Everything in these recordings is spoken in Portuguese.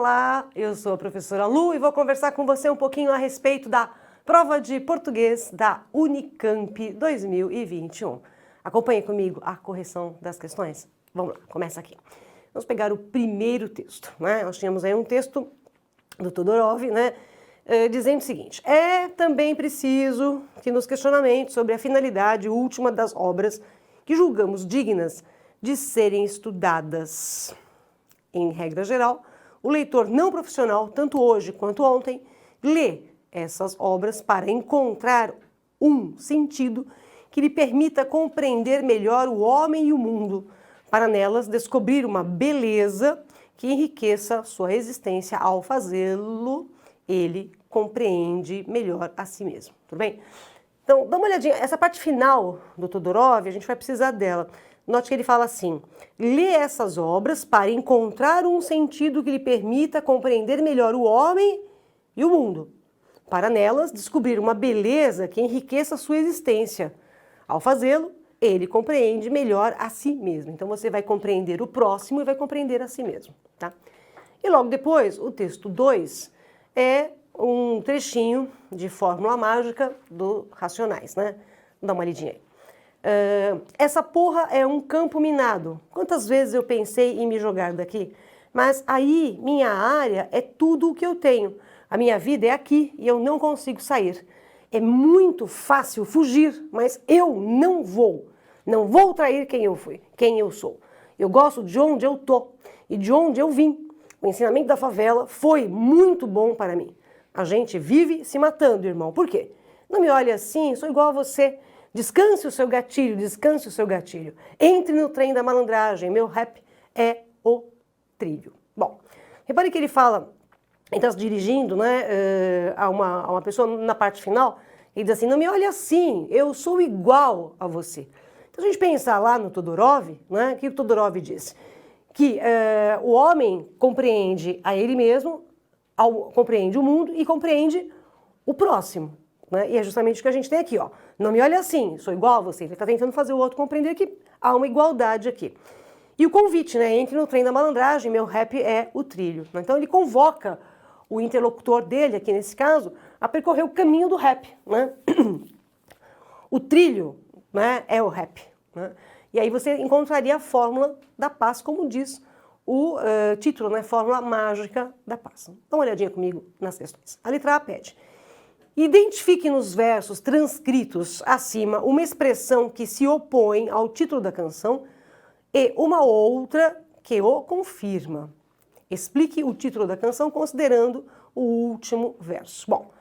Olá, eu sou a professora Lu e vou conversar com você um pouquinho a respeito da prova de português da Unicamp 2021. Acompanhe comigo a correção das questões. Vamos lá, começa aqui. Vamos pegar o primeiro texto, né? Nós tínhamos aí um texto do Todorov, né? Dizendo o seguinte: é também preciso que nos questionamentos sobre a finalidade última das obras que julgamos dignas de serem estudadas, em regra geral, o leitor não profissional, tanto hoje quanto ontem, lê essas obras para encontrar um sentido que lhe permita compreender melhor o homem e o mundo, para nelas descobrir uma beleza que enriqueça sua existência. Ao fazê-lo, ele compreende melhor a si mesmo. Tudo bem? Então, dá uma olhadinha. Essa parte final do Todorov, a gente vai precisar dela. Note que ele fala assim: lê essas obras para encontrar um sentido que lhe permita compreender melhor o homem e o mundo, para nelas descobrir uma beleza que enriqueça a sua existência. Ao fazê-lo, ele compreende melhor a si mesmo. Então você vai compreender o próximo e vai compreender a si mesmo, tá? E logo depois, o texto 2 é um trechinho de Fórmula Mágica do Racionais, né? Dá uma lidinha aí. Essa porra é um campo minado. Quantas vezes eu pensei em me jogar daqui? Mas aí minha área é tudo o que eu tenho. A minha vida é aqui e eu não consigo sair. É muito fácil fugir, mas eu não vou. Não vou trair quem eu fui, quem eu sou. Eu gosto de onde eu tô e de onde eu vim. O ensinamento da favela foi muito bom para mim. A gente vive se matando, irmão. Por quê? Não me olhe assim, sou igual a você. Descanse o seu gatilho, descanse o seu gatilho. Entre no trem da malandragem, meu rap é o trilho. Bom, repare que ele fala, ele está se dirigindo, né, a uma pessoa na parte final, ele diz assim: não me olhe assim, eu sou igual a você. Então, se a gente pensar lá no Todorov, né, o que o Todorov diz? Que o homem compreende a ele mesmo, compreende o mundo e compreende o próximo. Né? E é justamente o que a gente tem aqui, ó. Não me olhe assim, sou igual a você. Ele está tentando fazer o outro compreender que há uma igualdade aqui. E o convite, né? Entre no trem da malandragem, meu rap é o trilho. Então ele convoca o interlocutor dele, aqui nesse caso, a percorrer o caminho do rap, né? O trilho, né, é o rap, né? E aí você encontraria a fórmula da paz, como diz o título, né? Fórmula mágica da paz. Dá uma olhadinha comigo nas questões. A letra A pede: identifique nos versos transcritos acima uma expressão que se opõe ao título da canção e uma outra que o confirma. Explique o título da canção considerando o último verso. Bom,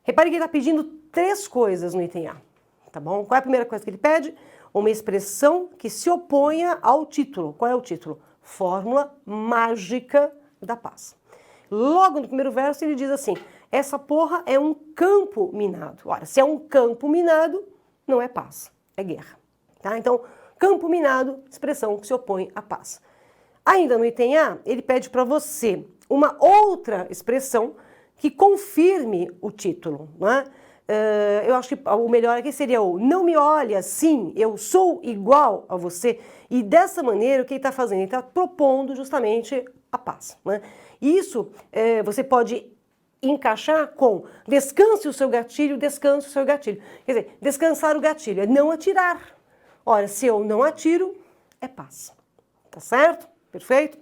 repare que ele está pedindo 3 coisas no item A, tá bom? Qual é a primeira coisa que ele pede? Uma expressão que se oponha ao título. Qual é o título? Fórmula mágica da paz. Logo no primeiro verso ele diz assim: essa porra é um campo minado. Ora, se é um campo minado, não é paz, é guerra. Tá? Então, campo minado, expressão que se opõe à paz. Ainda no item A, ele pede para você uma outra expressão que confirme o título. Né? Eu acho que o melhor aqui seria o não me olhe assim, eu sou igual a você. E dessa maneira, o que ele está fazendo? Ele está propondo justamente a paz. Né? Isso você pode encaixar com descanse o seu gatilho, descanse o seu gatilho. Quer dizer, descansar o gatilho é não atirar. Ora, se eu não atiro, é paz. Tá certo? Perfeito?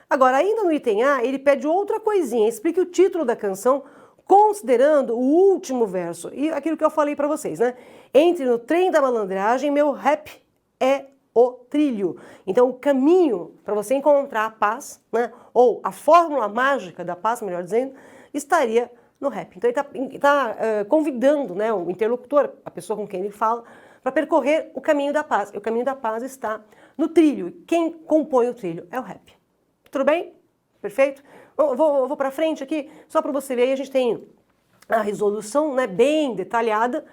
Agora, ainda no item A, ele pede outra coisinha. Explique o título da canção considerando o último verso. E aquilo que eu falei para vocês, né? Entre no trem da malandragem, meu rap é o trilho. Então, o caminho para você encontrar a paz, né? Ou a fórmula mágica da paz, melhor dizendo, estaria no rap. Então ele está convidando, né, o interlocutor, a pessoa com quem ele fala, para percorrer o caminho da paz. E o caminho da paz está no trilho. E quem compõe o trilho é o rap. Tudo bem? Perfeito? Eu vou para frente aqui, só para você ver. Aí a gente tem a resolução, né, bem detalhada,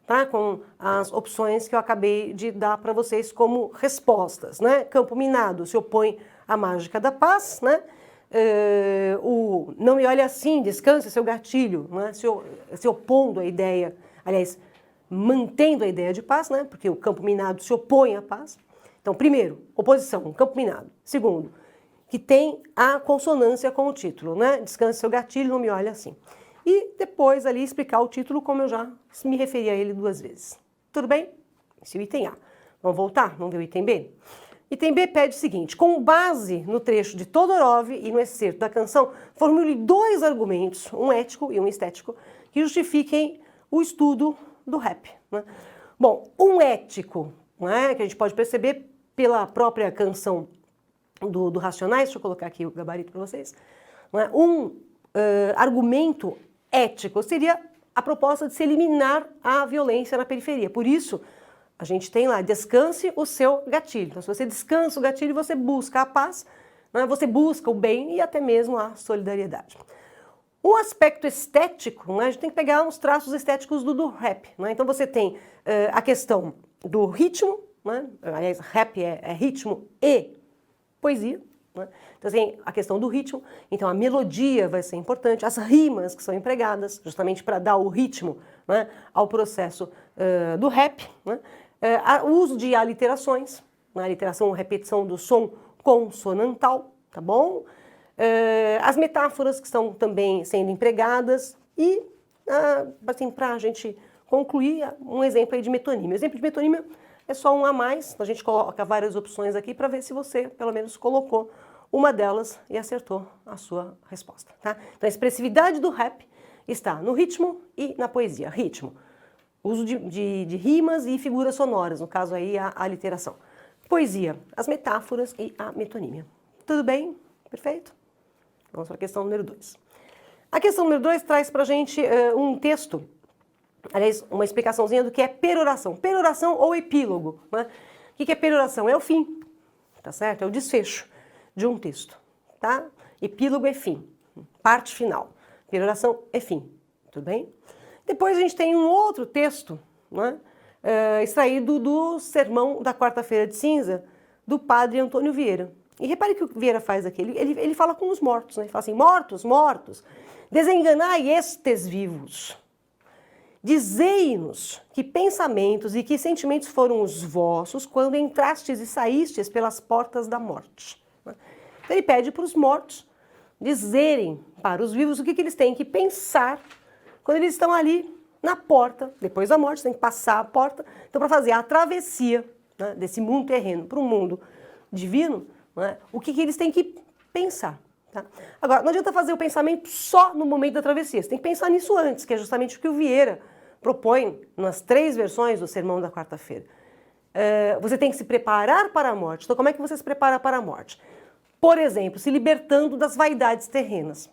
tá, com as opções que eu acabei de dar para vocês como respostas. Né? Campo minado se opõe à mágica da paz, né? O não me olhe assim, descanse seu gatilho, né? se opondo à ideia, aliás, mantendo a ideia de paz, né? Porque o campo minado se opõe à paz. Então, primeiro, oposição, campo minado. Segundo, que tem a consonância com o título, né? Descanse seu gatilho, não me olhe assim. E depois ali explicar o título como eu já me referi a ele 2 vezes. Tudo bem? Esse é o item A. Vamos voltar? Vamos ver o item B? Item B pede o seguinte: com base no trecho de Todorov e no excerto da canção, formule 2 argumentos, um ético e um estético, que justifiquem o estudo do rap, né? Bom, um ético, né, que a gente pode perceber pela própria canção do Racionais, deixa eu colocar aqui o gabarito para vocês, né? Argumento ético seria a proposta de se eliminar a violência na periferia. Por isso, a gente tem lá, descanse o seu gatilho. Então, se você descansa o gatilho, você busca a paz, né? Você busca o bem e até mesmo a solidariedade. O aspecto estético, né? A gente tem que pegar uns traços estéticos do rap, né? Então, você tem a questão do ritmo, né? Aliás, rap é ritmo e poesia, né? Então, tem a questão do ritmo, então a melodia vai ser importante, as rimas que são empregadas, justamente para dar o ritmo, né, ao processo do rap, né? O uso de aliterações, né? Aliteração, repetição do som consonantal, tá bom? As metáforas que estão também sendo empregadas e, assim, para a gente concluir, um exemplo aí de metonímia. O exemplo de metonímia é só um a mais, a gente coloca várias opções aqui para ver se você, pelo menos, colocou uma delas e acertou a sua resposta, tá? Então, a expressividade do rap está no ritmo e na poesia. Ritmo, uso de rimas e figuras sonoras, no caso aí a aliteração. Poesia, as metáforas e a metonímia. Tudo bem? Perfeito? Vamos para a questão número 2. A questão número 2 traz para a gente um texto, aliás, uma explicaçãozinha do que é peroração. Peroração ou epílogo, né? O que é peroração? É o fim, tá certo? É o desfecho de um texto, tá? Epílogo é fim, parte final. Peroração é fim, tudo bem? Depois a gente tem um outro texto, né? Extraído do sermão da quarta-feira de cinza, do padre Antônio Vieira. E repare que o Vieira faz aqui, ele fala com os mortos, né? Ele fala assim: mortos, mortos, desenganai estes vivos. Dizei-nos que pensamentos e que sentimentos foram os vossos quando entrastes e saístes pelas portas da morte. Então ele pede para os mortos dizerem para os vivos o que eles têm que pensar quando eles estão ali na porta, depois da morte, tem que passar a porta. Então, para fazer a travessia, né, desse mundo terreno para um mundo divino, né, o que eles têm que pensar. Tá? Agora, não adianta fazer o pensamento só no momento da travessia, você tem que pensar nisso antes, que é justamente o que o Vieira propõe nas 3 versões do Sermão da Quarta-feira. Você tem que se preparar para a morte. Então, como é que você se prepara para a morte? Por exemplo, se libertando das vaidades terrenas,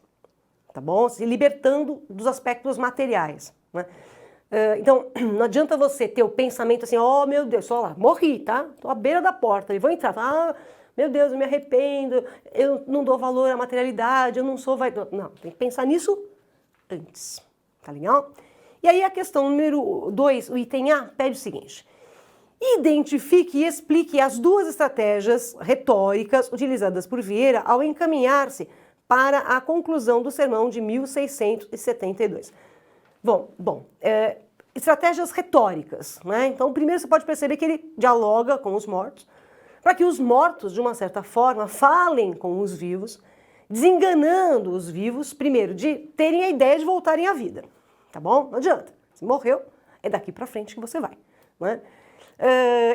tá bom? Se libertando dos aspectos materiais, né? Então, não adianta você ter o pensamento assim: oh, meu Deus, só lá, morri, tá? Estou à beira da porta, e vou entrar. Ah, meu Deus, eu me arrependo, eu não dou valor à materialidade, eu não sou vaidoso. Não, tem que pensar nisso antes, tá legal? E aí a questão número 2, o item A, pede o seguinte: identifique e explique as 2 estratégias retóricas utilizadas por Vieira ao encaminhar-se para a conclusão do sermão de 1672. Bom, estratégias retóricas, né? Então, primeiro você pode perceber que ele dialoga com os mortos, para que os mortos, de uma certa forma, falem com os vivos, desenganando os vivos, primeiro, de terem a ideia de voltarem à vida, tá bom? Não adianta, se morreu, é daqui para frente que você vai, né?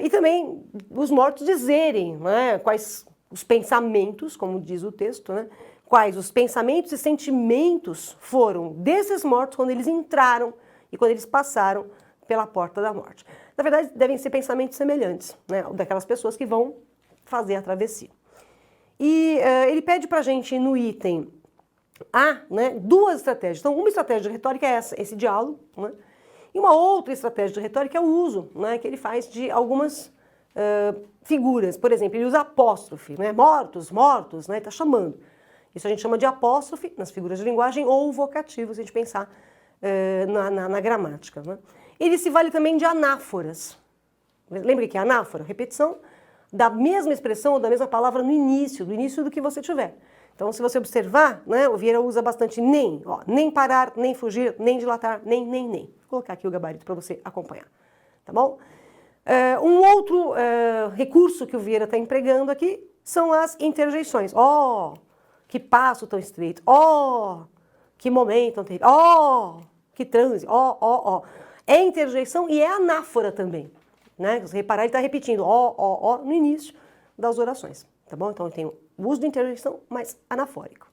E também os mortos dizerem, né, quais os pensamentos, como diz o texto, né, quais os pensamentos e sentimentos foram desses mortos quando eles entraram e quando eles passaram pela porta da morte. Na verdade, devem ser pensamentos semelhantes, né, daquelas pessoas que vão fazer a travessia. E ele pede para a gente, no item A, né, 2 estratégias. Então, uma estratégia retórica é esse diálogo, né? E uma outra estratégia de retórica é o uso, né, que ele faz de algumas figuras. Por exemplo, ele usa apóstrofe, né? Mortos, mortos, né? Está chamando. Isso a gente chama de apóstrofe nas figuras de linguagem ou vocativo, se a gente pensar na gramática, né? Ele se vale também de anáforas. Lembra que é anáfora? Repetição da mesma expressão ou da mesma palavra no início, do início do que você tiver. Então, se você observar, né, o Vieira usa bastante nem, ó, nem parar, nem fugir, nem dilatar, nem. Vou colocar aqui o gabarito para você acompanhar, tá bom? Um outro recurso que o Vieira está empregando aqui são as interjeições. Oh, que passo tão estreito. Oh, que momento tão terrível. Oh, que transe. Oh, oh, oh. É interjeição e é anáfora também. Né? Se você reparar, ele está repetindo oh, oh, oh no início das orações. Tá bom? Então, tem o uso de interjeição, mas anafórico.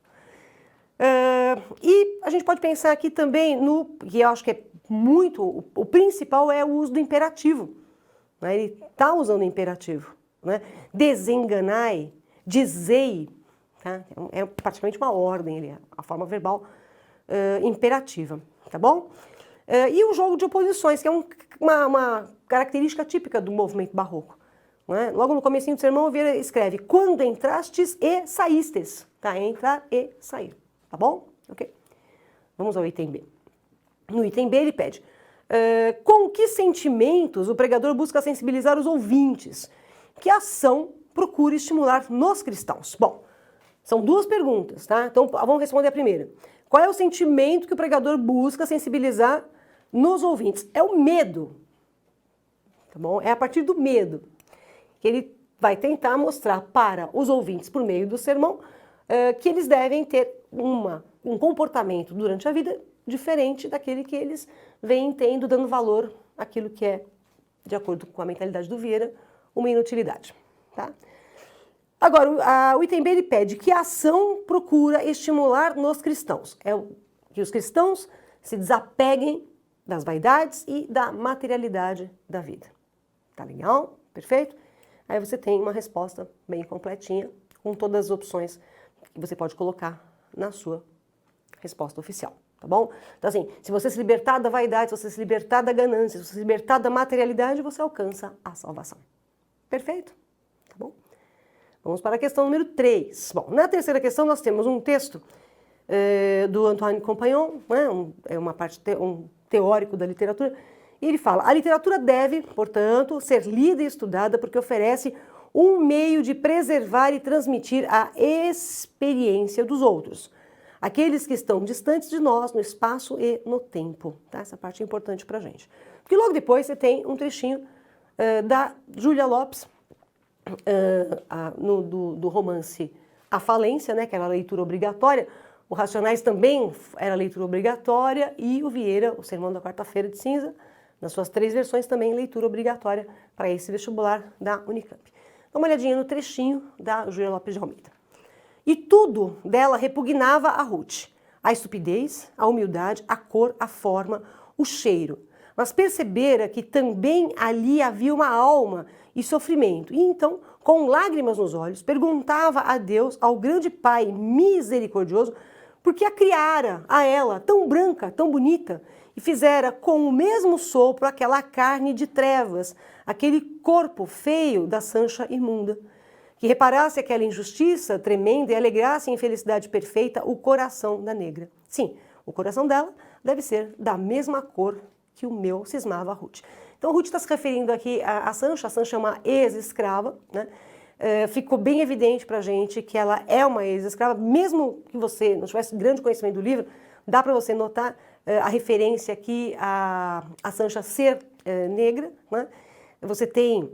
E a gente pode pensar aqui também no, que eu acho que é muito, o principal é o uso do imperativo. Né? Ele está usando o imperativo. Né? Desenganai, dizei, tá? É praticamente uma ordem, ele é a forma verbal imperativa, tá bom? E o jogo de oposições, que é uma característica típica do movimento barroco. Né? Logo no comecinho do sermão, o Vieira escreve, quando entrastes e saístes, tá? Entrar e sair, tá bom? Ok? Vamos ao item B. No item B ele pede, com que sentimentos o pregador busca sensibilizar os ouvintes? Que ação procura estimular nos cristãos? Bom, são duas perguntas, tá? Então vamos responder a primeira. Qual é o sentimento que o pregador busca sensibilizar nos ouvintes? É o medo, tá bom? É a partir do medo que ele vai tentar mostrar para os ouvintes, por meio do sermão, que eles devem ter um comportamento durante a vida diferente daquele que eles vêm tendo, dando valor àquilo que é, de acordo com a mentalidade do Vieira, uma inutilidade. Tá? Agora, o item B ele pede que a ação procura estimular nos cristãos. É que os cristãos se desapeguem das vaidades e da materialidade da vida. Tá legal? Perfeito? Aí você tem uma resposta bem completinha, com todas as opções que você pode colocar na sua resposta oficial, tá bom? Então assim, se você se libertar da vaidade, se você se libertar da ganância, se você se libertar da materialidade, você alcança a salvação. Perfeito? Tá bom? Vamos para a questão número 3. Bom, na terceira questão nós temos um texto do Antoine Compagnon, né? Um teórico da literatura, e ele fala, a literatura deve, portanto, ser lida e estudada porque oferece um meio de preservar e transmitir a experiência dos outros, aqueles que estão distantes de nós no espaço e no tempo. Tá? Essa parte é importante para a gente. Porque logo depois você tem um trechinho da Júlia Lopes, do romance A Falência, né, que era a leitura obrigatória. O Racionais também era leitura obrigatória e o Vieira, o Sermão da Quarta-feira de Cinza, nas suas 3 versões, também leitura obrigatória para esse vestibular da Unicamp. Dá uma olhadinha no trechinho da Júlia Lopes de Almeida. E tudo dela repugnava a Ruth. A estupidez, a humildade, a cor, a forma, o cheiro. Mas percebera que também ali havia uma alma e sofrimento. E então, com lágrimas nos olhos, perguntava a Deus, ao grande Pai misericordioso, por que a criara, a ela, tão branca, tão bonita, e fizera com o mesmo sopro aquela carne de trevas, aquele corpo feio da Sancha imunda, que reparasse aquela injustiça tremenda e alegrasse em felicidade perfeita o coração da negra. Sim, o coração dela deve ser da mesma cor que o meu, cismava a Ruth. Então, Ruth está se referindo aqui a Sancha é uma ex-escrava, né? Ficou bem evidente para a gente que ela é uma ex-escrava, mesmo que você não tivesse grande conhecimento do livro, dá para você notar a referência aqui a Sancha ser negra, né? Você tem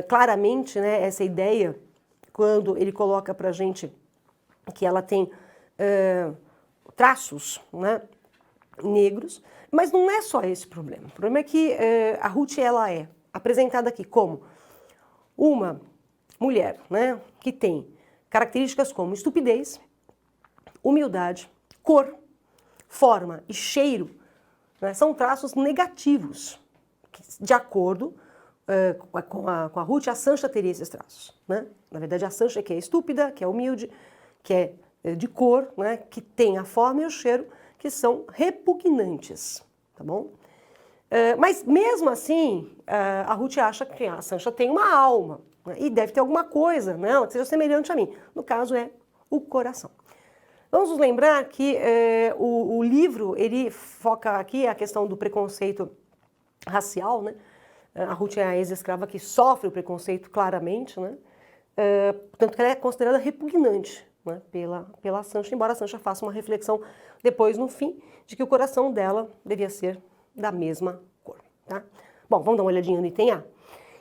claramente, né, essa ideia quando ele coloca para a gente que ela tem traços, né, negros, mas não é só esse problema. O problema é que a Ruth ela é apresentada aqui como uma mulher, né, que tem características como estupidez, humildade, cor, forma e cheiro, né, são traços negativos. De acordo com a Ruth, a Sancha teria esses traços. Né? Na verdade, a Sancha que é estúpida, que é humilde, que é de cor, né, que tem a forma e o cheiro, que são repugnantes. Tá bom? Mas mesmo assim, a Ruth acha que a Sancha tem uma alma, né, e deve ter alguma coisa, né, que seja semelhante a mim. No caso, é o coração. Vamos nos lembrar que o livro ele foca aqui a questão do preconceito racial, né? A Ruth é a ex-escrava que sofre o preconceito claramente, né? Tanto que ela é considerada repugnante, né, pela Sancha, embora a Sancha faça uma reflexão depois, no fim, de que o coração dela devia ser da mesma cor. Tá? Bom, vamos dar uma olhadinha no item A.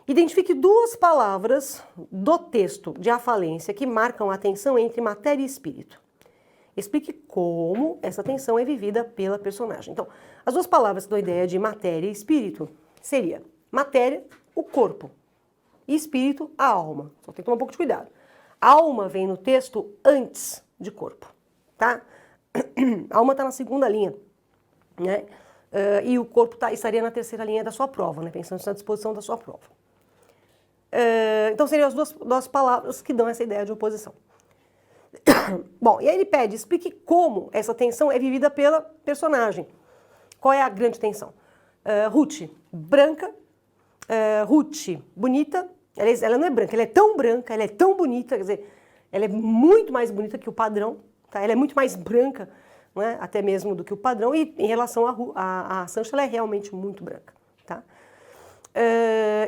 Identifique duas palavras do texto de A Falência que marcam a tensão entre matéria e espírito. Explique como essa tensão é vivida pela personagem. Então, as duas palavras que dão a ideia de matéria e espírito seria matéria, o corpo, e espírito, a alma. Só tem que tomar um pouco de cuidado. Alma vem no texto antes de corpo, tá? A alma está na segunda linha, né? E o corpo estaria na terceira linha da sua prova, né? Pensando na disposição da sua prova. Então, seriam as duas palavras que dão essa ideia de oposição. Bom, e aí ele pede, explique como essa tensão é vivida pela personagem. Qual é a grande tensão? Ruth, branca, Ruth, bonita, ela não é branca, ela é tão branca, ela é tão bonita, quer dizer, ela é muito mais bonita que o padrão, tá? Ela é muito mais branca, né, até mesmo do que o padrão, e em relação a Sancho, ela é realmente muito branca, tá?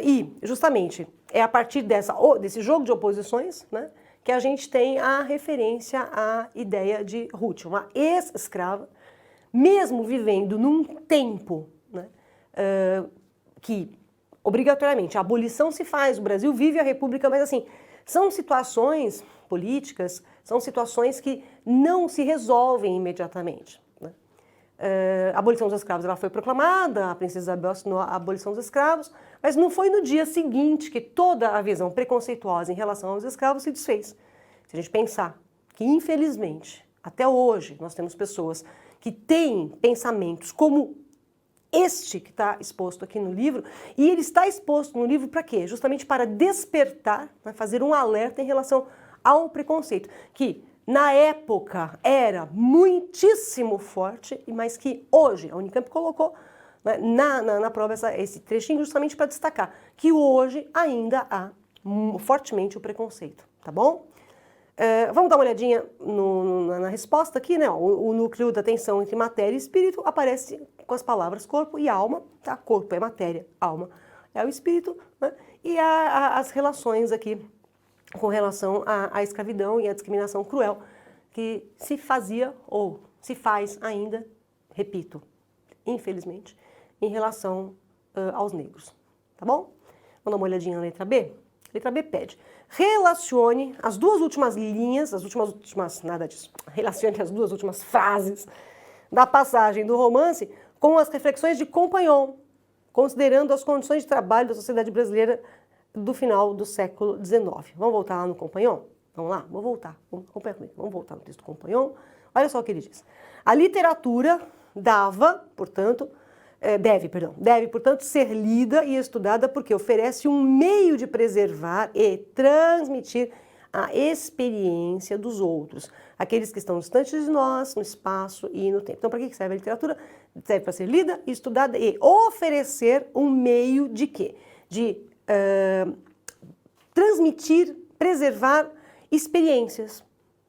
E, justamente, é a partir desse jogo de oposições, né, que a gente tem a referência à ideia de Ruth, uma ex-escrava, mesmo vivendo num tempo, né, que, obrigatoriamente, a abolição se faz, o Brasil vive a República, mas, assim, são situações políticas, são situações que não se resolvem imediatamente, né? A abolição dos escravos ela foi proclamada, a princesa Isabel assinou a abolição dos escravos, mas não foi no dia seguinte que toda a visão preconceituosa em relação aos escravos se desfez. Se a gente pensar que, infelizmente, até hoje nós temos pessoas que têm pensamentos como este que está exposto aqui no livro, e ele está exposto no livro para quê? Justamente para despertar, né, fazer um alerta em relação ao preconceito, que na época era muitíssimo forte, mas que hoje, a Unicamp colocou, né, na prova esse trechinho justamente para destacar que hoje ainda há fortemente o preconceito, tá bom? Vamos dar uma olhadinha na resposta aqui, né? O núcleo da tensão entre matéria e espírito aparece com as palavras corpo e alma, tá? Corpo é matéria, alma é o espírito, né? E as relações aqui com relação à escravidão e à discriminação cruel que se fazia ou se faz ainda, repito, infelizmente, em relação aos negros, tá bom? Vamos dar uma olhadinha na letra B? Letra B pede, relacione as duas últimas linhas, nada disso, relacione as duas últimas frases da passagem do romance com as reflexões de Compagnon, considerando as condições de trabalho da sociedade brasileira do final do século XIX. Vamos voltar lá no Compagnon? Vamos lá? Vou voltar. Acompanha comigo. Vamos voltar no texto do Compagnon. Olha só o que ele diz. A literatura deve, portanto, ser lida e estudada porque oferece um meio de preservar e transmitir a experiência dos outros, aqueles que estão distantes de nós, no espaço e no tempo. Então, para que serve a literatura? Serve para ser lida, estudada e oferecer um meio de quê? De transmitir, preservar experiências,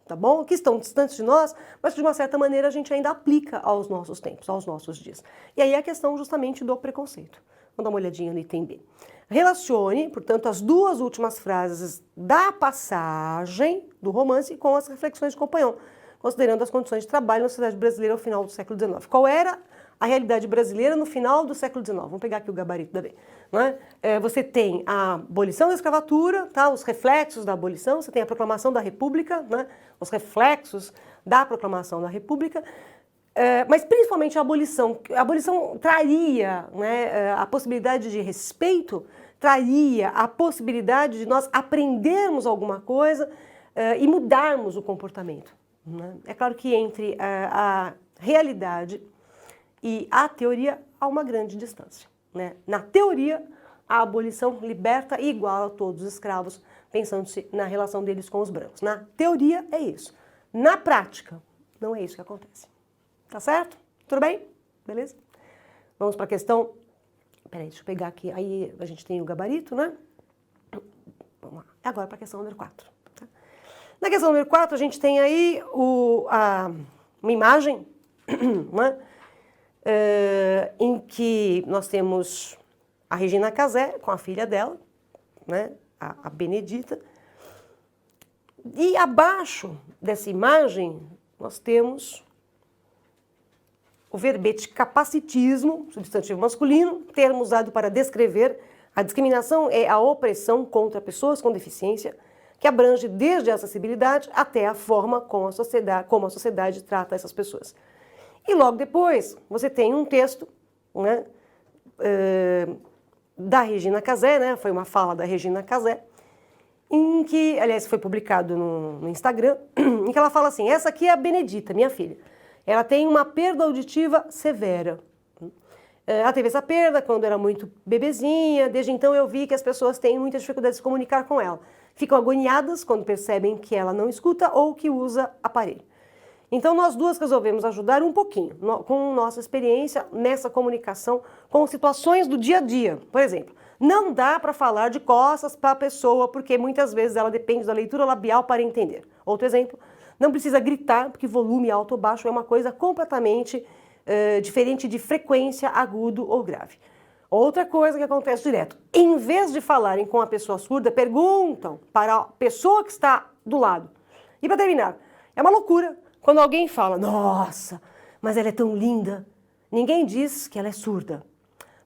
tá bom? Que estão distantes de nós, mas que de uma certa maneira a gente ainda aplica aos nossos tempos, aos nossos dias. E aí a questão justamente do preconceito. Vamos dar uma olhadinha no item B. Relacione, portanto, as duas últimas frases da passagem do romance com as reflexões de Compagnon, considerando as condições de trabalho na sociedade brasileira ao final do século XIX. Qual era a realidade brasileira no final do século XIX? Vamos pegar aqui o gabarito da B. Né? Você tem a abolição da escravatura, tá? Os reflexos da abolição, você tem a proclamação da República, né? Os reflexos da proclamação da República, mas principalmente a abolição. A abolição traria, né, a possibilidade de respeito, traria a possibilidade de nós aprendermos alguma coisa e mudarmos o comportamento. Né? É claro que entre a realidade e a teoria há uma grande distância, né? Na teoria, a abolição liberta e iguala todos os escravos, pensando-se na relação deles com os brancos. Na teoria é isso. Na prática, não é isso que acontece. Tá certo? Tudo bem? Beleza? Vamos para a questão... Peraí, deixa eu pegar aqui. Aí a gente tem o gabarito, né? Vamos lá. Agora para a questão número 4. Tá? Na questão número 4, a gente tem aí uma imagem, né? Em que nós temos a Regina Casé com a filha dela, né, a Benedita, e abaixo dessa imagem nós temos o verbete capacitismo, substantivo masculino, termo usado para descrever a discriminação é a opressão contra pessoas com deficiência, que abrange desde a acessibilidade até a forma como a sociedade trata essas pessoas. E logo depois, você tem um texto, né, da Regina Casé, né, foi uma fala da Regina Casé, em que, aliás, foi publicado no Instagram, em que ela fala assim: essa aqui é a Benedita, minha filha. Ela tem uma perda auditiva severa. Ela teve essa perda quando era muito bebezinha, desde então eu vi que as pessoas têm muita dificuldade de se comunicar com ela. Ficam agoniadas quando percebem que ela não escuta ou que usa aparelho. Então nós duas resolvemos ajudar um pouquinho, com nossa experiência nessa comunicação com situações do dia a dia. Por exemplo, não dá para falar de costas para a pessoa, porque muitas vezes ela depende da leitura labial para entender. Outro exemplo, não precisa gritar, porque volume alto ou baixo é uma coisa completamente diferente de frequência, agudo ou grave. Outra coisa que acontece direto, em vez de falarem com a pessoa surda, perguntam para a pessoa que está do lado. E para terminar, é uma loucura quando alguém fala: nossa, mas ela é tão linda. Ninguém diz que ela é surda.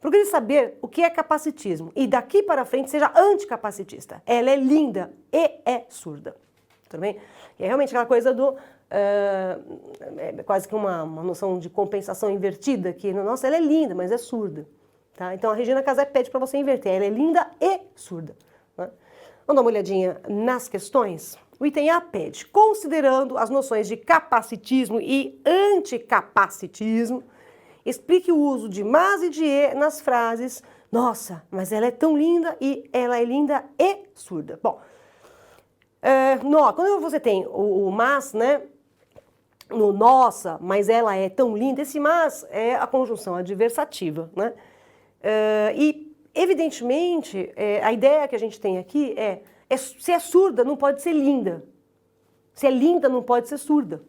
Procure saber o que é capacitismo e daqui para frente seja anticapacitista. Ela é linda e é surda. Tudo bem? E é realmente aquela coisa do... é quase que uma noção de compensação invertida, que, nossa, ela é linda, mas é surda. Tá? Então a Regina Casé pede para você inverter, ela é linda e surda. Né? Vamos dar uma olhadinha nas questões? O item A pede: considerando as noções de capacitismo e anticapacitismo, explique o uso de mas e de e nas frases: nossa, mas ela é tão linda e ela é linda e surda. Bom, quando você tem o mas, né, no nossa, mas ela é tão linda, esse mas é a conjunção adversativa, né? E, evidentemente, a ideia que a gente tem aqui se é surda, não pode ser linda. Se é linda, não pode ser surda.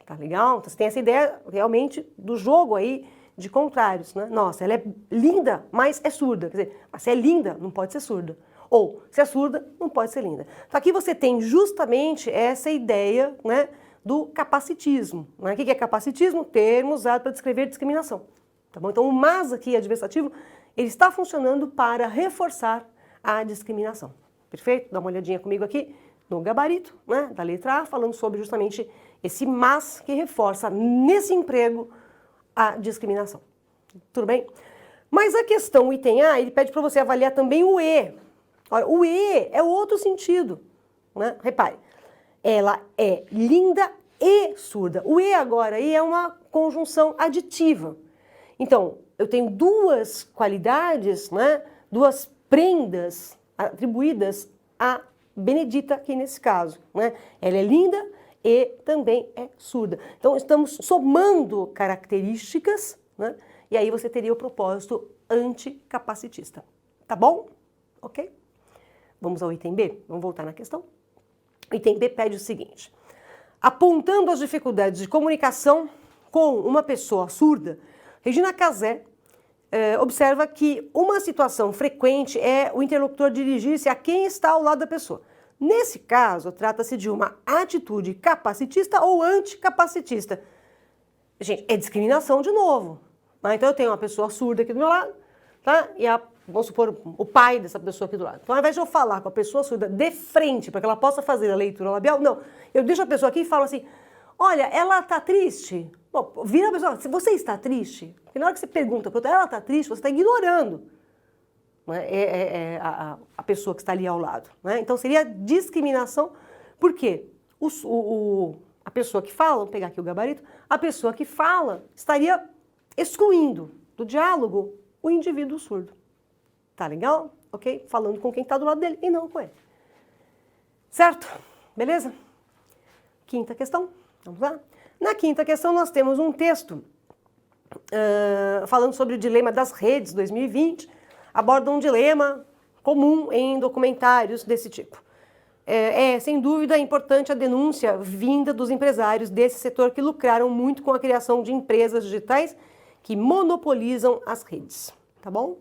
Tá legal? Então, você tem essa ideia, realmente, do jogo aí de contrários, né? Nossa, ela é linda, mas é surda. Quer dizer, se é linda, não pode ser surda. Ou, se é surda, não pode ser linda. Então, aqui você tem justamente essa ideia, né, do capacitismo. Né? O que é capacitismo? Termo usado para descrever discriminação. Tá bom? Então, o mas aqui, adversativo, ele está funcionando para reforçar a discriminação. Perfeito? Dá uma olhadinha comigo aqui no gabarito, né, da letra A, falando sobre justamente esse mas que reforça nesse emprego a discriminação. Tudo bem? Mas a questão, o item A, ele pede para você avaliar também o E. Olha, o E é outro sentido. Né? Repare, ela é linda e surda. O E agora aí é uma conjunção aditiva. Então, eu tenho duas qualidades, né, duas prendas atribuídas a Benedita aqui nesse caso. Né? Ela é linda e também é surda. Então, estamos somando características, né? E aí você teria o propósito anticapacitista. Tá bom? Ok? Vamos ao item B? Vamos voltar na questão? O item B pede o seguinte: apontando as dificuldades de comunicação com uma pessoa surda, Regina Casé observa que uma situação frequente é o interlocutor dirigir-se a quem está ao lado da pessoa. Nesse caso, trata-se de uma atitude capacitista ou anticapacitista. Gente, é discriminação de novo. Né? Então, eu tenho uma pessoa surda aqui do meu lado, tá? E vamos supor, o pai dessa pessoa aqui do lado. Então, ao invés de eu falar com a pessoa surda de frente, para que ela possa fazer a leitura labial, não. Eu deixo a pessoa aqui e falo assim: olha, ela está triste? Bom, vira a pessoa: se você está triste, porque na hora que você pergunta para outra, ela está triste, você está ignorando, né, a pessoa que está ali ao lado. Né? Então, seria discriminação, porque a pessoa que fala, vamos pegar aqui o gabarito, a pessoa que fala estaria excluindo do diálogo o indivíduo surdo. Tá legal? Ok? Falando com quem está do lado dele e não com ele. Certo? Beleza? Quinta questão. Vamos lá? Na quinta questão, nós temos um texto falando sobre o dilema das redes 2020. Aborda um dilema comum em documentários desse tipo. Sem dúvida, importante a denúncia vinda dos empresários desse setor que lucraram muito com a criação de empresas digitais que monopolizam as redes. Tá bom?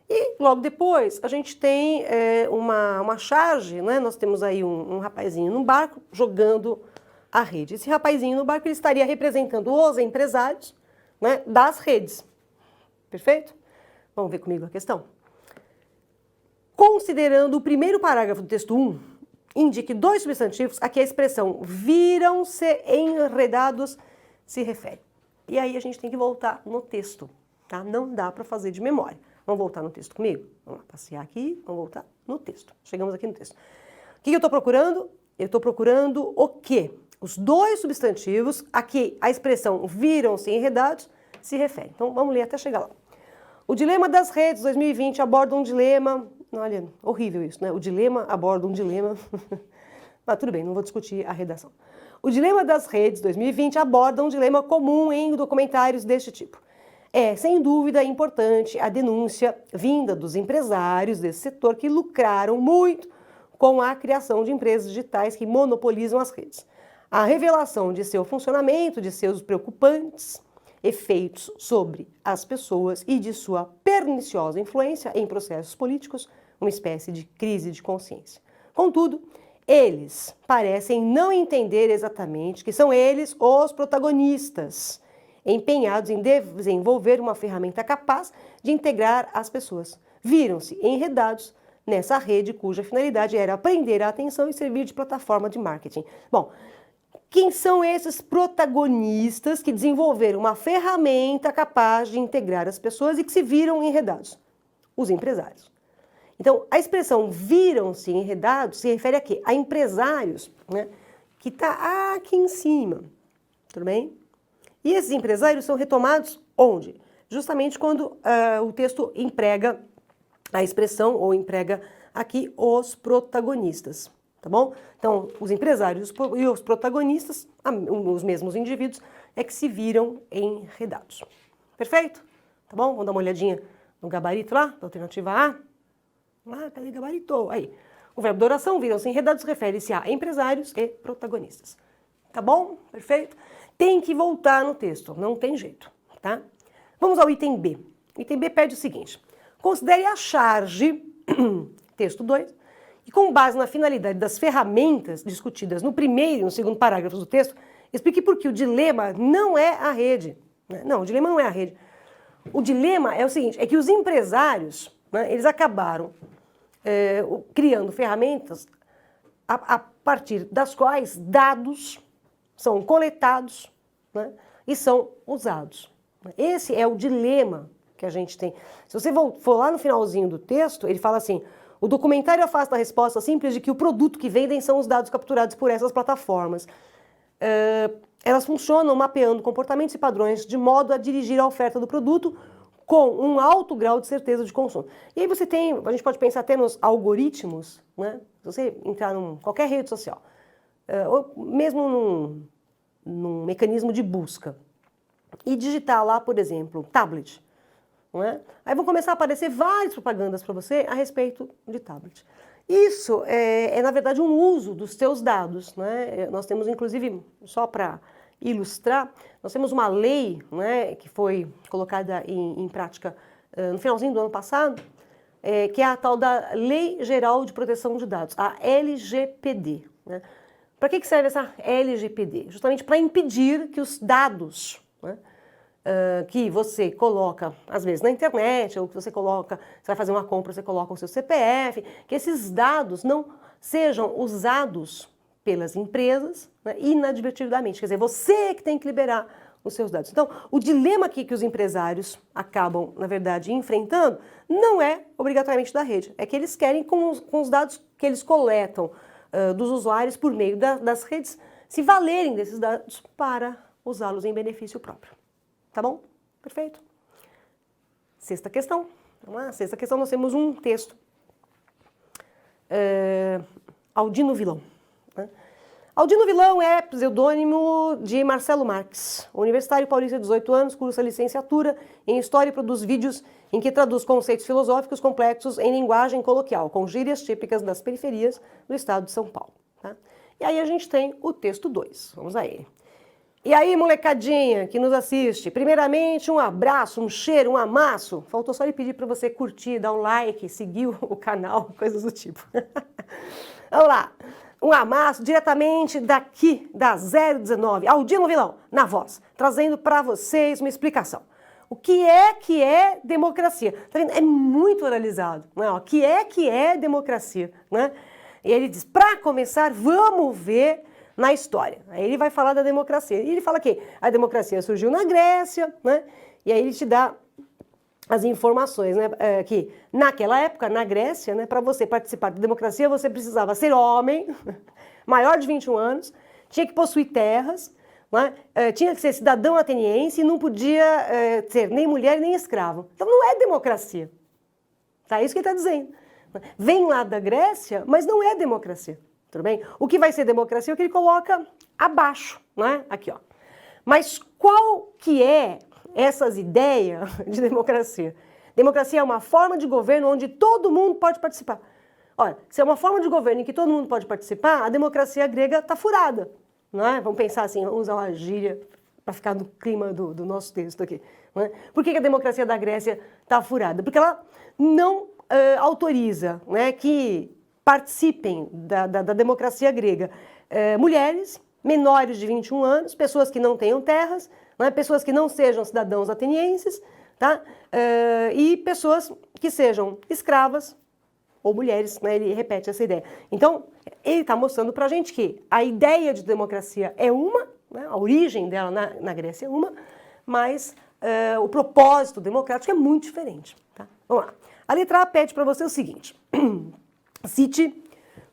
E logo depois a gente tem uma charge, né? Nós temos aí um rapazinho num barco jogando a rede. Esse rapazinho no barco ele estaria representando os empresários, né, das redes. Perfeito? Vamos ver comigo a questão. Considerando o primeiro parágrafo do texto 1, indique dois substantivos a que a expressão viram-se enredados se refere. E aí a gente tem que voltar no texto, tá? Não dá para fazer de memória. Vamos voltar no texto comigo? Vamos lá, passear aqui, vamos voltar no texto. Chegamos aqui no texto. O que eu estou procurando? Eu estou procurando o quê? Os dois substantivos a que a expressão viram-se enredados se refere. Então vamos ler até chegar lá. O dilema das redes 2020 aborda um dilema... Olha, horrível isso, né? O dilema aborda um dilema... Mas tudo bem, não vou discutir a redação. O dilema das redes 2020 aborda um dilema comum em documentários deste tipo. É, sem dúvida, importante a denúncia vinda dos empresários desse setor que lucraram muito com a criação de empresas digitais que monopolizam as redes. A revelação de seu funcionamento, de seus preocupantes efeitos sobre as pessoas e de sua perniciosa influência em processos políticos, uma espécie de crise de consciência. Contudo, eles parecem não entender exatamente que são eles os protagonistas, empenhados em desenvolver uma ferramenta capaz de integrar as pessoas. Viram-se enredados nessa rede cuja finalidade era prender a atenção e servir de plataforma de marketing. Bom, quem são esses protagonistas que desenvolveram uma ferramenta capaz de integrar as pessoas e que se viram enredados? Os empresários. Então, a expressão viram-se enredados se refere a quê? A empresários, né, que está aqui em cima, tudo bem? E esses empresários são retomados onde? Justamente quando o texto emprega a expressão ou emprega aqui os protagonistas, tá bom? Então, os empresários e os protagonistas, os mesmos indivíduos, é que se viram enredados. Perfeito? Tá bom? Vamos dar uma olhadinha no gabarito lá, da alternativa A. Ah, cadê gabarito? Aí. O verbo da oração, viram-se enredados, refere-se a empresários e protagonistas. Tá bom? Perfeito? Tem que voltar no texto, não tem jeito, tá? Vamos ao item B. O item B pede o seguinte. Considere a charge, texto 2, e com base na finalidade das ferramentas discutidas no primeiro e no segundo parágrafos do texto, explique por que o dilema não é a rede. Não, o dilema não é a rede. O dilema é o seguinte, é que os empresários, né, eles acabaram criando ferramentas a partir das quais dados são coletados, né, e são usados. Esse é o dilema que a gente tem. Se você for lá no finalzinho do texto, ele fala assim, o documentário afasta a resposta simples de que o produto que vendem são os dados capturados por essas plataformas. Elas funcionam mapeando comportamentos e padrões de modo a dirigir a oferta do produto com um alto grau de certeza de consumo. E aí você tem, a gente pode pensar até nos algoritmos, né? Se você entrar em qualquer rede social, ou mesmo num mecanismo de busca, e digitar lá, por exemplo, tablet, não é? Aí vão começar a aparecer várias propagandas para você a respeito de tablet. Isso na verdade, um uso dos seus dados, né? Nós temos, inclusive, só para ilustrar, nós temos uma lei, né, que foi colocada em prática no finalzinho do ano passado, que é a tal da Lei Geral de Proteção de Dados, a LGPD. Né? Para que serve essa LGPD? Justamente para impedir que os dados, né, que você coloca, às vezes, na internet, ou que você coloca, você vai fazer uma compra, você coloca o seu CPF, que esses dados não sejam usados pelas empresas, né, inadvertidamente. Quer dizer, você que tem que liberar os seus dados. Então, o dilema aqui que os empresários acabam, na verdade, enfrentando, não é obrigatoriamente da rede. É que eles querem, com os dados que eles coletam dos usuários por meio das redes, se valerem desses dados para usá-los em benefício próprio. Tá bom? Perfeito? Sexta questão. Vamos lá. Sexta questão, nós temos um texto. Aldino Vilão. Aldino Vilão é pseudônimo de Marcelo Marques, universitário paulista de 18 anos, cursa licenciatura em História e produz vídeos em que traduz conceitos filosóficos complexos em linguagem coloquial, com gírias típicas das periferias do estado de São Paulo. Tá? E aí a gente tem o texto 2, vamos a ele. E aí, molecadinha que nos assiste, primeiramente um abraço, um cheiro, um amasso. Faltou só ele pedir para você curtir, dar um like, seguir o canal, coisas do tipo. Vamos lá. um amasso diretamente daqui da 019, Aldino Vilão, na voz, trazendo para vocês uma explicação. O que é democracia? Tá vendo? É muito oralizado, né? O que é democracia, né? E ele diz, para começar, vamos ver na história. Aí ele vai falar da democracia. E ele fala que a democracia surgiu na Grécia, né? E aí ele te dá as informações, né? Que naquela época, na Grécia, né, para você participar da democracia, você precisava ser homem, maior de 21 anos, tinha que possuir terras, né? Tinha que ser cidadão ateniense e não podia ser nem mulher nem escravo. Então não é democracia. Tá? É isso que ele está dizendo. Vem lá da Grécia, mas não é democracia. Tudo bem? O que vai ser democracia é o que ele coloca abaixo, né? Aqui, ó. Mas qual que é essas ideias de democracia? Democracia é uma forma de governo onde todo mundo pode participar. Olha, se é uma forma de governo em que todo mundo pode participar, a democracia grega está furada. Não é? Vamos pensar assim, vamos usar uma gíria para ficar no clima do nosso texto aqui. Não é? Por que a democracia da Grécia está furada? Porque ela não autoriza, né, que participem da democracia grega mulheres menores de 21 anos, pessoas que não tenham terras, né, pessoas que não sejam cidadãos atenienses, tá? E pessoas que sejam escravas ou mulheres, né? Ele repete essa ideia. Então, ele está mostrando para a gente que a ideia de democracia é uma, né? A origem dela na Grécia é uma, mas o propósito democrático é muito diferente. Tá? Vamos lá. A letra A pede para você o seguinte: cite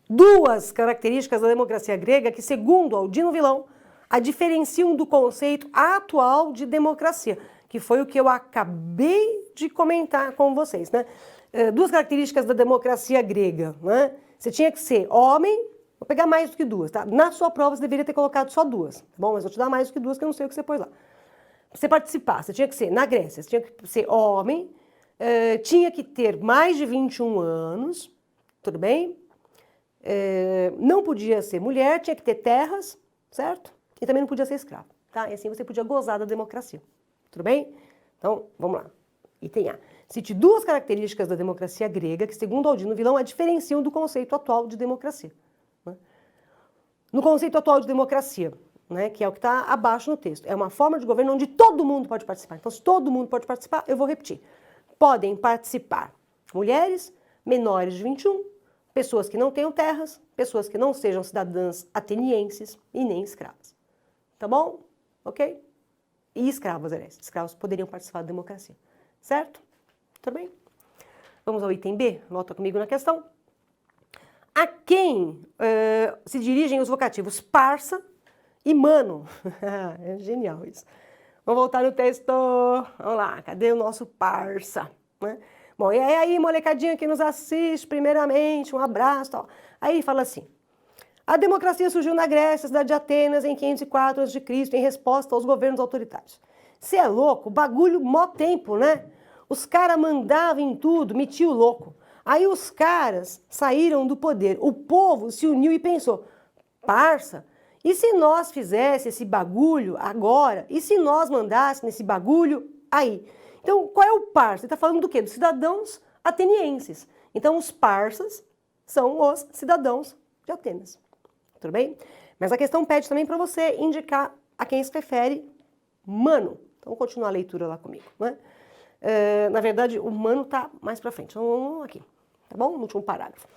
duas características da democracia grega que, segundo Aldino Vilão, a diferenciam do conceito atual de democracia, que foi o que eu acabei de comentar com vocês, né? Duas características da democracia grega, né? Você tinha que ser homem, vou pegar mais do que duas, tá? Na sua prova você deveria ter colocado só duas, tá bom? Mas vou te dar mais do que duas, que eu não sei o que você pôs lá. Pra você participar, você tinha que ser, na Grécia, você tinha que ser homem, tinha que ter mais de 21 anos, tudo bem? Não podia ser mulher, tinha que ter terras, certo? E também não podia ser escravo, tá? E assim você podia gozar da democracia, tudo bem? Então, vamos lá. Item A. Cite duas características da democracia grega que, segundo Aldino Vilão, a diferenciam do conceito atual de democracia. Né? No conceito atual de democracia, né, que é o que está abaixo no texto, é uma forma de governo onde todo mundo pode participar. Então, se todo mundo pode participar, eu vou repetir. Podem participar mulheres menores de 21, pessoas que não tenham terras, pessoas que não sejam cidadãs atenienses e nem escravas. Tá bom? Ok? E escravos, aliás. Escravos poderiam participar da democracia. Certo? Tudo bem? Vamos ao item B. Nota comigo na questão. A quem se dirigem os vocativos parça e mano? É genial isso. Vamos voltar no texto. Vamos lá. Cadê o nosso parça? Né? Bom, e aí, molecadinha que nos assiste, primeiramente, um abraço. Tal. Aí fala assim. A democracia surgiu na Grécia, cidade de Atenas, em 504 a.C., em resposta aos governos autoritários. Você é louco? Bagulho mó tempo, né? Os caras mandavam em tudo, metiam o louco. Aí os caras saíram do poder. O povo se uniu e pensou, parça, e se nós fizéssemos esse bagulho agora? E se nós mandássemos esse bagulho aí? Então, qual é o parça? Ele está falando do quê? Dos cidadãos atenienses. Então, os parças são os cidadãos de Atenas. Tudo bem? Mas a questão pede também para você indicar a quem se refere mano. Então, vamos continuar a leitura lá comigo, né? Na verdade, o mano está mais para frente. Então, vamos aqui, tá bom? No último parágrafo.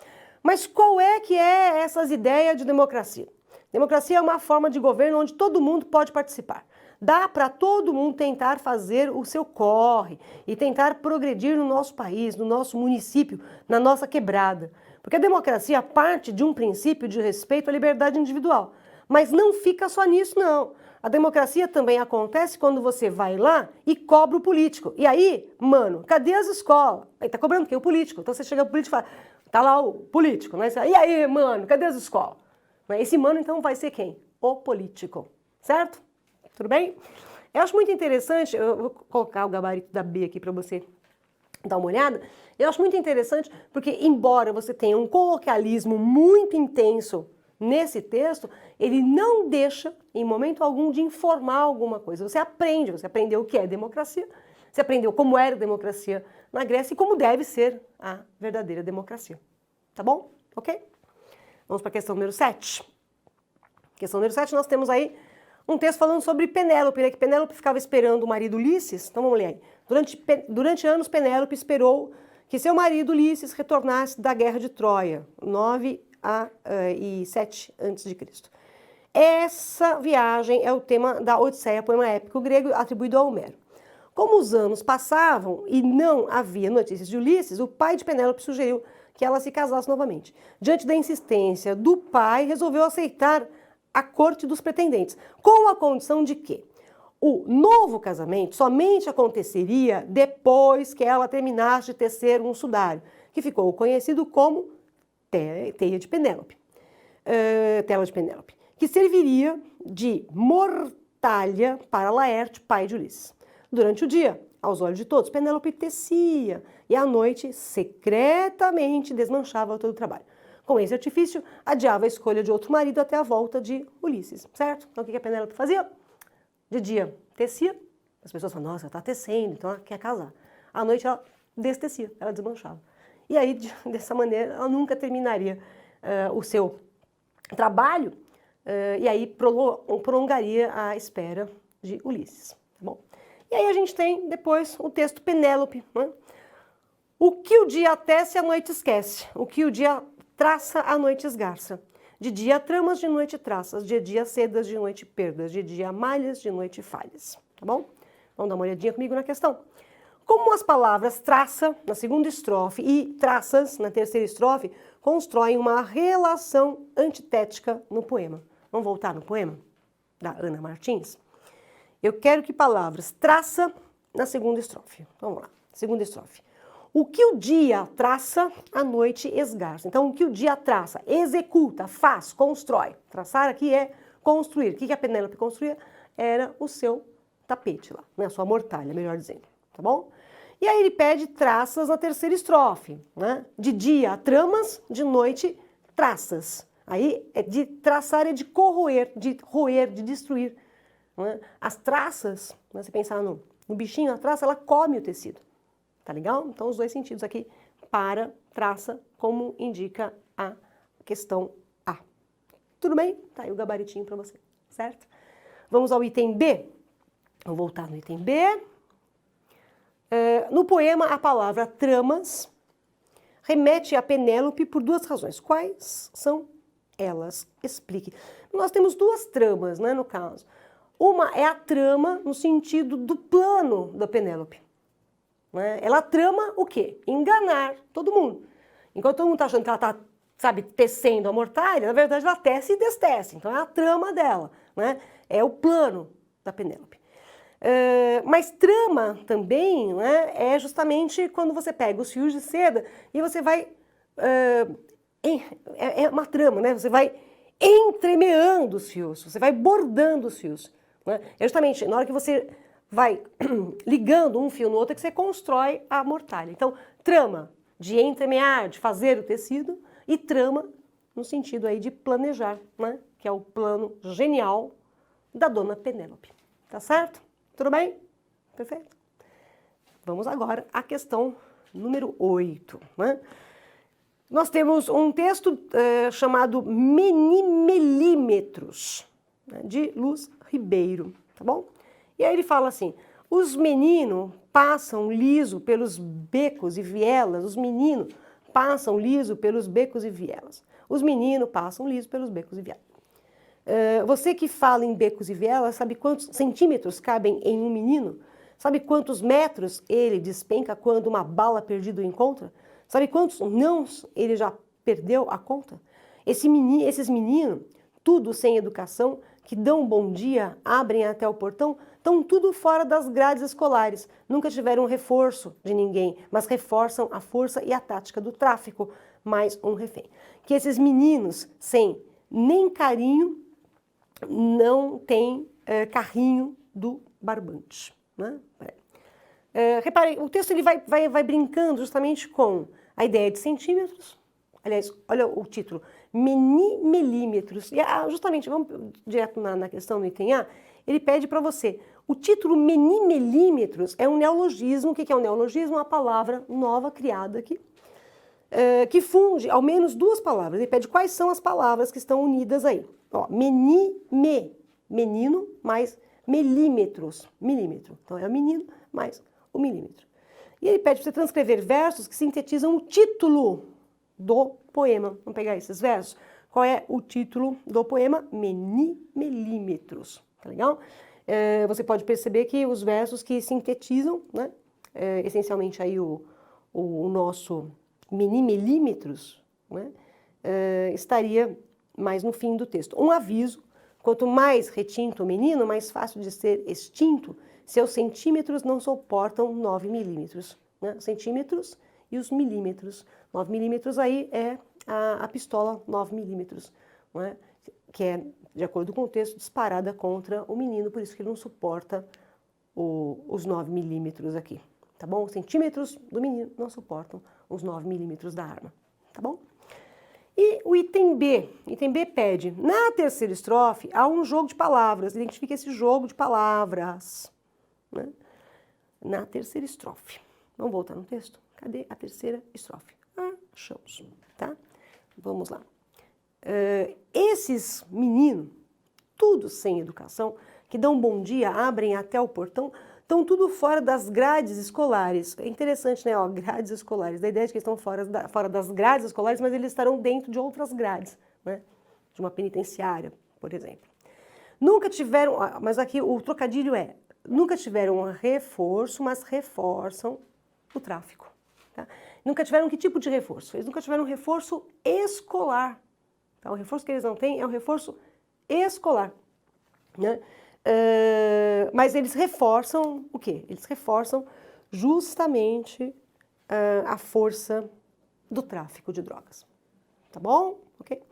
Mas qual é que é essas ideias de democracia? Democracia é uma forma de governo onde todo mundo pode participar. Dá para todo mundo tentar fazer o seu corre e tentar progredir no nosso país, no nosso município, na nossa quebrada. Porque a democracia parte de um princípio de respeito à liberdade individual. Mas não fica só nisso, não. A democracia também acontece quando você vai lá e cobra o político. E aí, mano, cadê as escolas? Aí tá cobrando quem? O político. Então você chega pro político e fala, tá lá o político, né? E aí, mano, cadê as escolas? Esse mano, então, vai ser quem? O político. Certo? Tudo bem? Eu acho muito interessante, eu vou colocar o gabarito da B aqui para você dar uma olhada. Eu acho muito interessante porque, embora você tenha um coloquialismo muito intenso nesse texto, ele não deixa, em momento algum, de informar alguma coisa. Você aprendeu o que é democracia, você aprendeu como era a democracia na Grécia e como deve ser a verdadeira democracia. Tá bom? Ok? Vamos para a questão número 7. Questão número 7, nós temos aí um texto falando sobre Penélope, né? Que Penélope ficava esperando o marido Ulisses. Então vamos ler aí. Durante anos, Penélope esperou que seu marido Ulisses retornasse da guerra de Troia, 9 e 7 a.C. Essa viagem é o tema da Odisseia, poema épico grego atribuído a Homero. Como os anos passavam e não havia notícias de Ulisses, o pai de Penélope sugeriu que ela se casasse novamente. Diante da insistência do pai, resolveu aceitar a corte dos pretendentes, com a condição de que o novo casamento somente aconteceria depois que ela terminasse de tecer um sudário, que ficou conhecido como teia de Penélope, tela de Penélope, que serviria de mortalha para Laerte, pai de Ulisses. Durante o dia, aos olhos de todos, Penélope tecia e à noite secretamente desmanchava todo o trabalho. Com esse artifício, adiava a escolha de outro marido até a volta de Ulisses, certo? Então o que a Penélope fazia? De dia, tecia, as pessoas falavam, nossa, ela está tecendo, então ela quer casar. À noite ela destecia, ela desmanchava. E aí, dessa maneira, ela nunca terminaria o seu trabalho e aí prolongaria a espera de Ulisses. Tá bom? E aí a gente tem depois o texto Penélope, né? O que o dia tece, a noite esquece. O que o dia traça, a noite esgarça. De dia tramas, de noite traças. De dia sedas, de noite perdas. De dia malhas, de noite falhas. Tá bom? Vamos dar uma olhadinha comigo na questão. Como as palavras traça, na segunda estrofe, e traças, na terceira estrofe, constroem uma relação antitética no poema. Vamos voltar no poema da Ana Martins? Eu quero que palavras traça na segunda estrofe. Vamos lá, segunda estrofe. O que o dia traça, a noite esgarça. Então, o que o dia traça, executa, faz, constrói. Traçar aqui é construir. O que a Penélope construía? Era o seu tapete lá, né? A sua mortalha, melhor dizendo. Tá bom? E aí ele pede traças na terceira estrofe, né? De dia, tramas, de noite, traças. Aí, de traçar é de corroer, de roer, de destruir. Né? As traças, né? Você pensar no bichinho, a traça, ela come o tecido. Tá legal? Então, os dois sentidos aqui para traça, como indica a questão A. Tudo bem? Tá aí o gabaritinho para você, certo? Vamos ao item B. Vou voltar no item B. No poema, a palavra tramas remete a Penélope por duas razões. Quais são elas? Explique. Nós temos duas tramas, né, no caso. Uma é a trama no sentido do plano da Penélope. Né? Ela trama o quê? Enganar todo mundo. Enquanto todo mundo está achando que ela está, sabe, tecendo a mortalha, na verdade ela tece e destece. Então é a trama dela, né? É o plano da Penélope. Mas trama também, né, é justamente quando você pega os fios de seda e você vai... é uma trama, né? Você vai entremeando os fios, você vai bordando os fios. Né? É justamente na hora que você vai ligando um fio no outro que você constrói a mortalha. Então, trama de entremear, de fazer o tecido, e trama no sentido aí de planejar, né? Que é o plano genial da dona Penélope. Tá certo? Tudo bem? Perfeito. Vamos agora à questão número 8. Né? Nós temos um texto chamado Menimilímetros, né, de Luz Ribeiro, tá bom? E aí ele fala assim, os meninos passam liso pelos becos e vielas, os meninos passam liso pelos becos e vielas. Os meninos passam liso pelos becos e vielas. Você que fala em becos e vielas, sabe quantos centímetros cabem em um menino? Sabe quantos metros ele despenca quando uma bala perdida o encontra? Sabe quantos nãos ele já perdeu a conta? Esses meninos, tudo sem educação, que dão um bom dia, abrem até o portão, estão tudo fora das grades escolares. Nunca tiveram reforço de ninguém, mas reforçam a força e a tática do tráfico, mais um refém. Que esses meninos, sem nem carinho, não têm carrinho do barbante. Né? Reparem, o texto ele vai brincando justamente com a ideia de centímetros. Aliás, olha o título, menimilímetros. E justamente, vamos direto na questão do item A, ele pede para você, o título menimilímetros é um neologismo. O que é um neologismo? Uma palavra nova criada aqui, que funde ao menos duas palavras. Ele pede quais são as palavras que estão unidas aí. Ó, menino mais milímetros, milímetro. Então é o menino mais o milímetro. E ele pede para você transcrever versos que sintetizam o título do poema. Vamos pegar esses versos? Qual é o título do poema? Milímetros. Tá legal? Você pode perceber que os versos que sintetizam, né, essencialmente aí o nosso milímetros, né, estaria mais no fim do texto. Um aviso: quanto mais retinto o menino, mais fácil de ser extinto. Seus centímetros não suportam 9 milímetros. Né? Centímetros e os milímetros. 9 milímetros aí é a pistola 9 milímetros, né? Que é, de acordo com o texto, disparada contra o menino, por isso que ele não suporta os 9 milímetros aqui. Tá bom? Os centímetros do menino não suportam os 9 milímetros da arma. Tá bom? E o item B. Item B pede, na terceira estrofe, há um jogo de palavras. Identifique esse jogo de palavras. Né? Na terceira estrofe. Vamos voltar no texto? Cadê a terceira estrofe? Achamos, tá? Vamos lá. Esses meninos, tudo sem educação, que dão bom dia, abrem até o portão, estão tudo fora das grades escolares. É interessante, né? Ó, grades escolares. Da ideia de que estão fora das grades escolares, mas eles estarão dentro de outras grades, né? De uma penitenciária, por exemplo. Nunca tiveram, mas aqui o trocadilho é, nunca tiveram um reforço, mas reforçam o tráfico. Tá? Nunca tiveram que tipo de reforço? Eles nunca tiveram um reforço escolar. Tá? O reforço que eles não têm é um reforço escolar. Né? Mas eles reforçam o quê? Eles reforçam justamente a força do tráfico de drogas. Tá bom? Ok?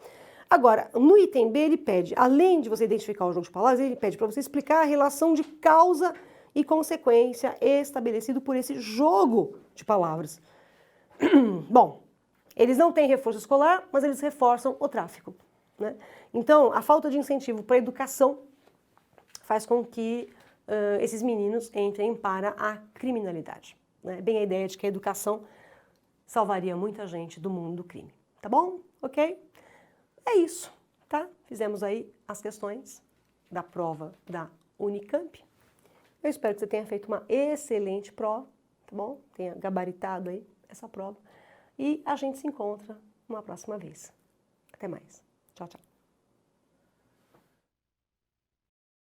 Agora, no item B, ele pede, além de você identificar o jogo de palavras, ele pede para você explicar a relação de causa e consequência estabelecido por esse jogo de palavras. Bom, eles não têm reforço escolar, mas eles reforçam o tráfico. Né? Então, a falta de incentivo para a educação faz com que esses meninos entrem para a criminalidade. Né? Bem a ideia de que a educação salvaria muita gente do mundo do crime. Tá bom? Ok? É isso, tá? Fizemos aí as questões da prova da Unicamp. Eu espero que você tenha feito uma excelente prova, tá bom? Tenha gabaritado aí essa prova. E a gente se encontra uma próxima vez. Até mais. Tchau, tchau.